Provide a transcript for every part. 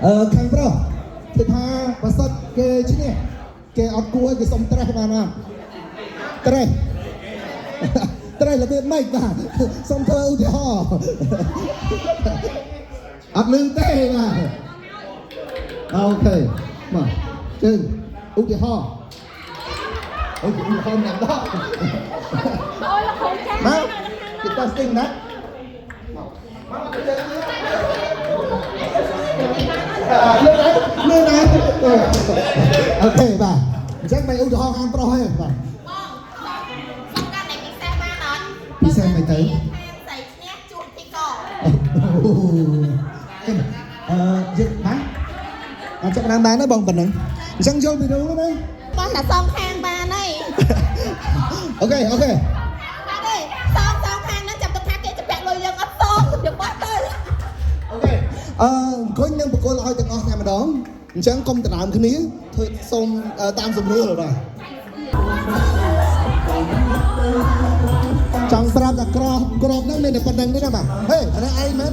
ខាងប្រុសគេថាបើសិនគេឈ្នះគេអត់គួរគេសុំត្រេះបានអត់ត្រេះត្រេះរបៀបម៉េចបាទសុំធ្វើឧទាហរណ៍អត់លឺទេបាទអូខេមកជើងឧទាហរណ៍ឧទាហរណ៍ណាស់ដល់អូលោកគ្រូចាមកគេតើស្ទិញណាលឿនណាស់អូខេបាទអញ្ចឹងមិនឧទាហរណ៍ខាងប្រុសទេបាទសុំកាន់តែពិសេសបានអត់ពិសេសមិនទៅស្អីឈ្នះជួបទីកយើងបានអាចចាប់បានដែរបងប៉ុណ្ណឹងអញ្ចឹងយកវីដេអូណាបងតែសងខាងបានហើយអូខេបាទទេសងខាងហ្នឹងចាំទុកថាគេจะពាក់លុយយើងអត់សងយើងបោះទៅអូខេអង្គុយនឹងបកគលឲ្យទាំងអស់តែម្ដងអញ្ចឹងកុំដណ្ដើមគ្នាធ្វើសូមតាមសម្រួលបាទចង់ប្រាប់តែក្របហ្នឹងមានតែប៉ុណ្្នឹងទេណាបាទហេអានេះឯងមែន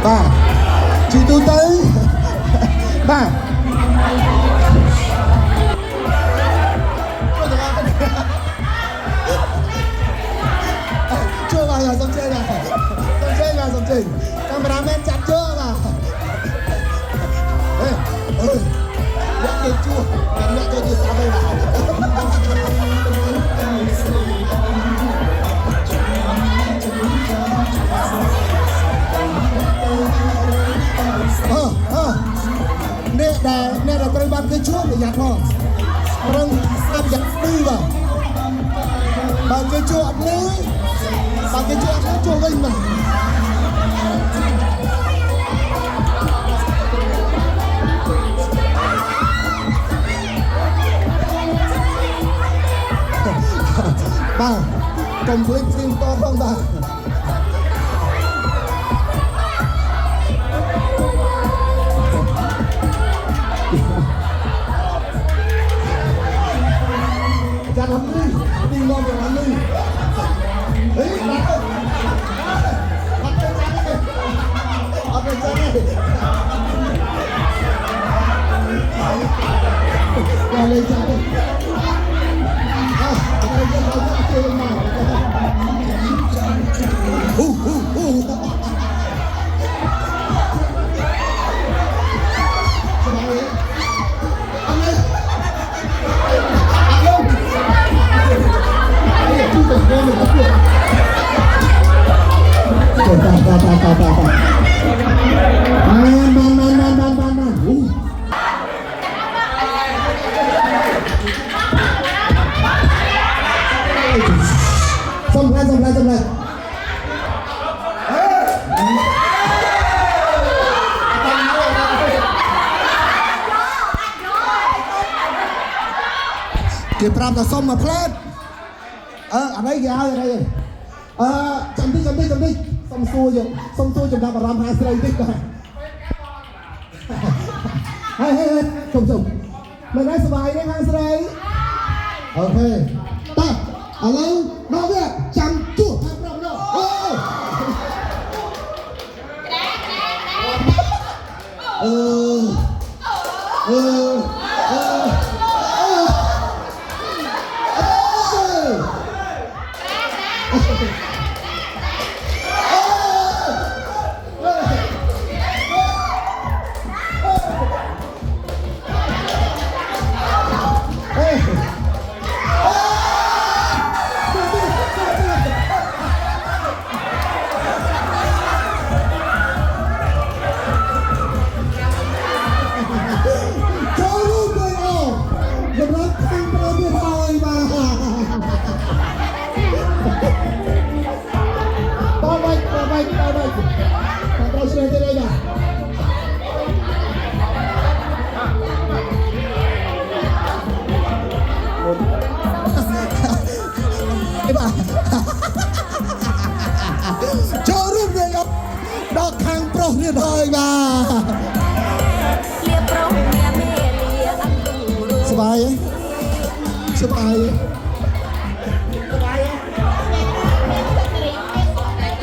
បាទជីទូទៅបាទជួយបាទសុំជើញកាមេរ៉ាមែនចាប់ជើបាទអ្នកគេជួអ្នកចូលជាស្អាតហើយបាទអ្នកដែលត្រូវបានគេជួបប្រយ័ត្នផងប្រឹងស្ដាប់យ៉ាងឌឺបាទបើគេជួបអត់លឺបើគេជួបអត់ជួបវិញបាទបាទកុំភ្លេចស្ទីមតផងបាទจัดทำนี่ตีมองอย่างนั้นนี่เฮ้ยปัดเป็นจัดเลยเอาเป็นจัดเลยอย่าเลยจัดเลยอะไรจะมาเจอมาSembilan. Dia pernah tak som maplet. Anh ấy giao vậy đây. Chấm đi. Xong xuôi chấm đạp vào ram hai sợi tích rồi. Hey, chồng. Mình nói sợi đấy hai sợi. Ok. Ta. Alo, đâu vậy? Chăm chuột. ទៀតហើយបាទសบายទេសบาย